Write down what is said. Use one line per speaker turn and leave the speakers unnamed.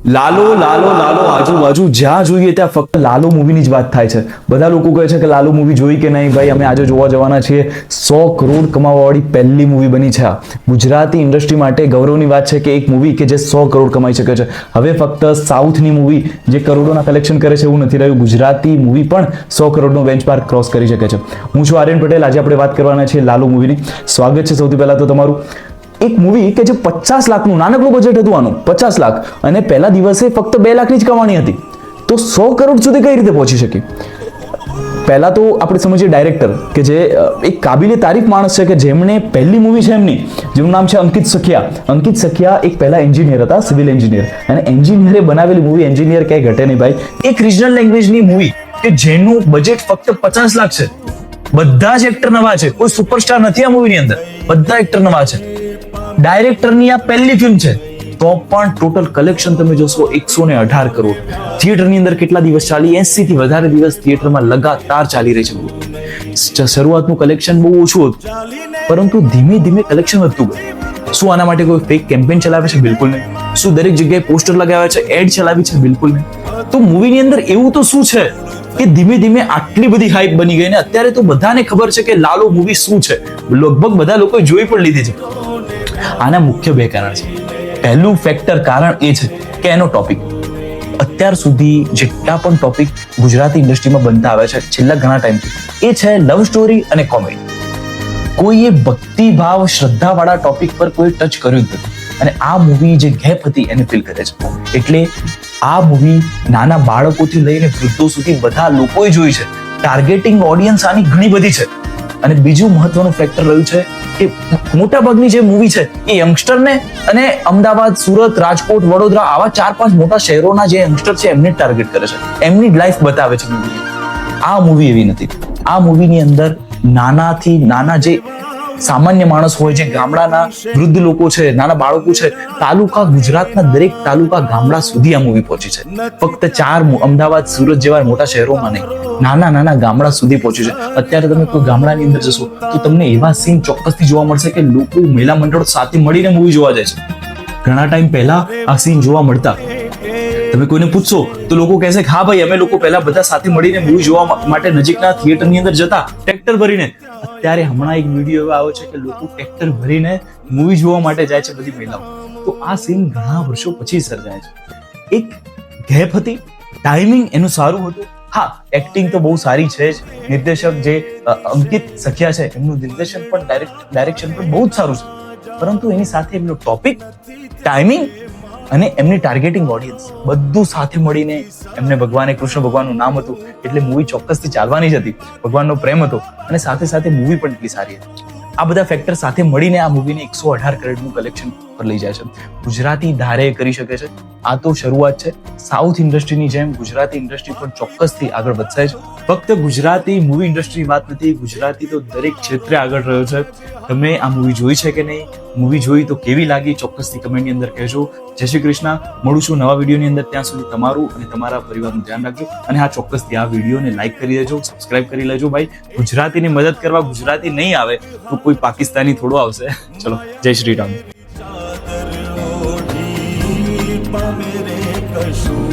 લાલો લાલો લાલો આજુબાજુ જ્યાં જોઈએ ત્યાં ફક્ત લાલો મૂવીની જ વાત થાય છે. બધા લોકો કહે છે કે લાલો મૂવી જોઈ કે નહીં. ભાઈ અમે આજે જોવા જવાના છીએ. 100 કરોડ કમાવાવાળી પહેલી મૂવી બની છે આ. ગુજરાતી ઇન્ડસ્ટ્રી માટે ગૌરવની વાત છે કે એક મૂવી કે જે 100 કરોડ કમાઈ શકે છે. હવે ફક્ત સાઉથની મૂવી જે કરોડોના કલેક્શન કરે છે એવું નથી રહ્યું. ગુજરાતી મૂવી પણ 100 કરોડનો બેન્ચમાર્ક ક્રોસ કરી શકે છે. હું છું આર્યન પટેલ. આજે આપણે વાત કરવાના છીએ લાલો મૂવીની. સ્વાગત છે સૌથી પહેલા તો તમારું. એક મૂવી કે જે 50 લાખનું નાનકડું બજેટ હતું આનું 50 લાખ અને પહેલા દિવસે ફક્ત 2 લાખની જ કમાણી હતી, તો 100 કરોડ સુધી કઈ રીતે પહોંચી શકી? પહેલા તો આપણે સમજીએ ડાયરેક્ટર કે જે એક કાબિલે તારીફ માણસ છે કે જેમણે પહેલી મૂવી છે એમની, જેનું નામ છે અંકિત સખિયા. અંકિત સખિયા એક પહેલા એન્જિનિયર હતા, સિવિલ એન્જિનિયર, અને એન્જિનિયરે બનાવેલી મૂવી એન્જિનિયર ક્યાંય ઘટે નહીં ભાઈ. એક રિજનલ લેંગ્વેજની મૂવી કે જેનું બજેટ ફક્ત 50 લાખ છે. બધા જ એક્ટર નવા છે, કોઈ સુપરસ્ટાર નથી આ મૂવીની અંદર, બધા એક્ટર નવા છે. ડાયરેક્ટરની આ પહેલી ફિલ્મ છે તો પણ ટોટલ કલેક્શન તમે જોશો 118 કરોડ. થિયેટરની અંદર કેટલા દિવસ ચાલી? 80 થી વધારે દિવસ થિયેટરમાં લગાતાર ચાલી રહી છે. શરૂઆતનું કલેક્શન બહુ ઓછું હતું, પરંતુ ધીમે ધીમે કલેક્શન વધતું ગયું. શું આના માટે કોઈ ફેક કેમ્પેન ચલાવે છે? બિલકુલ નહીં. શું દરેક જગ્યાએ પોસ્ટર લગાવ્યા છે, એડ ચલાવી છે? બિલકુલ નહીં. તો મૂવીની અંદર એવું તો શું છે કે ધીમે ધીમે આટલી બધી હાઇપ બની ગઈ ને અત્યારે તો બધાને ખબર છે કે લાલો મૂવી શું છે. લગભગ બધા લોકોએ જોઈ પણ લીધી છે. આના મુખ્ય 2 કારણ છે. પહેલું ફેક્ટર કારણ એ છે કે એનો ટોપિક. અત્યાર સુધી જેટલા પણ ટોપિક ગુજરાતી ઇન્ડસ્ટ્રીમાં બનતા આવે છે છેલ્લા ઘણા ટાઈમથી, એ છે લવ સ્ટોરી અને કોમેડી. કોઈએ ભક્તિભાવ શ્રદ્ધાવાળા ટોપિક પર કોઈ ટચ કર્યું જ નથી, અને આ મૂવી જે ગેપ હતી એને ફિલ કરે છે. એટલે આ મૂવી નાના બાળકોથી લઈને વૃદ્ધો સુધી બધા લોકોએ જોઈ છે. ટાર્ગેટિંગ ઓડિયન્સ આની ઘણી બધી છે. અને બીજું મહત્વનું ફેક્ટર રહ્યું છે કે મોટા ભાગની જે મૂવી છે એ યંગસ્ટરને અને અમદાવાદ, સુરત, રાજકોટ, વડોદરા આવા 4-5 મોટા શહેરોના જે યંગસ્ટર છે એમને ટાર્ગેટ કરે છે, એમની જ લાઈફ બતાવે છે મૂવી. આ મૂવી એવી નથી. આ મૂવીની અંદર નાનાથી નાના જે સામાન્ય માણસ હોય, જે ગામડાના વૃદ્ધ લોકો છે, નાના બાળકો છે, તાલુકા, ગુજરાતના દરેક તાલુકા, ગામડા સુધી આ મૂવી પહોંચી છે. ફક્ત 4 અમદાવાદ, સુરત જેવા મોટા શહેરોમાં નહીં, નાના નાના ગામડા સુધી પહોંચ્યું છે. અત્યારે તમે કોઈ ગામડાની અંદર જશો તો તમને એવા સીન ચોક્કસથી જોવા મળશે કે લોકો મહિલા મંડળ સાથે મળીને મૂવી જોવા જાય છે. ઘણા ટાઈમ પહેલા આ સીન જોવા મળતા. તમે કોઈને પૂછશો તો લોકો કહેશે કે હા ભાઈ, અમે લોકો પહેલા બધા સાથે મળીને મૂવી જોવા માટે નજીકના થિયેટરની અંદર જતા ટ્રેક્ટર ભરીને. અત્યારે હમણાં એક વિડીયો એવો આવ્યો છે કે લોકો ટ્રેક્ટર ભરીને મૂવી જોવા માટે જાય છે, બધી મહિલાઓ. તો આ સીન ઘણા વર્ષો પછી સર્જાય છે. એક ગેપ હતી, ટાઈમિંગ એનું સારું હતું. હા, એક્ટિંગ તો બહુ સારી છે જ. નિર્દેશક જે અંકિત સખિયા છે એમનું નિર્દેશન પણ ડાયરેક્શન પણ બહુ જ સારું છે, પરંતુ એની સાથે એમનો ટોપિક, ટાઈમિંગ અને એમની ટાર્ગેટિંગ ઓડિયન્સ બધું સાથે મળીને, એમને કૃષ્ણ ભગવાનનું નામ હતું એટલે મૂવી ચોક્કસથી ચાલવાની જ હતી. ભગવાનનો પ્રેમ હતો અને સાથે સાથે મૂવી પણ એટલી સારી હતી. આ બધા ફેક્ટર સાથે મળીને આ મૂવીને 118 કરોડનું કલેક્શન પર લઈ જાય છે. ગુજરાતી ધારે કરી શકે છે. આ તો શરૂઆત છે. સાઉથ ઇન્ડસ્ટ્રીની જેમ ગુજરાતી ઇન્ડસ્ટ્રી પણ ચોક્કસથી આગળ વધશે જ. ફક્ત ગુજરાતી મૂવી ઇન્ડસ્ટ્રીની વાત નથી, ગુજરાતી તો દરેક ક્ષેત્રે આગળ રહ્યો છે. તમે આ મૂવી જોઈ છે કે નહીં? મૂવી જોઈ તો કેવી લાગી? ચોક્કસથી કમેન્ટની અંદર કહેજો. જય શ્રી કૃષ્ણ. મળું છું નવા વિડીયોની અંદર. ત્યાં સુધી તમારું અને તમારા પરિવારનું ધ્યાન રાખજો. અને હા, ચોક્કસથી આ વિડીયોને લાઈક કરી દેજો, સબસ્ક્રાઇબ કરી લેજો. ભાઈ, ગુજરાતીની મદદ કરવા ગુજરાતી નહીં આવે તો કોઈ પાકિસ્તાની થોડો આવશે. ચલો, જય શ્રી રામ.
मेरे कशू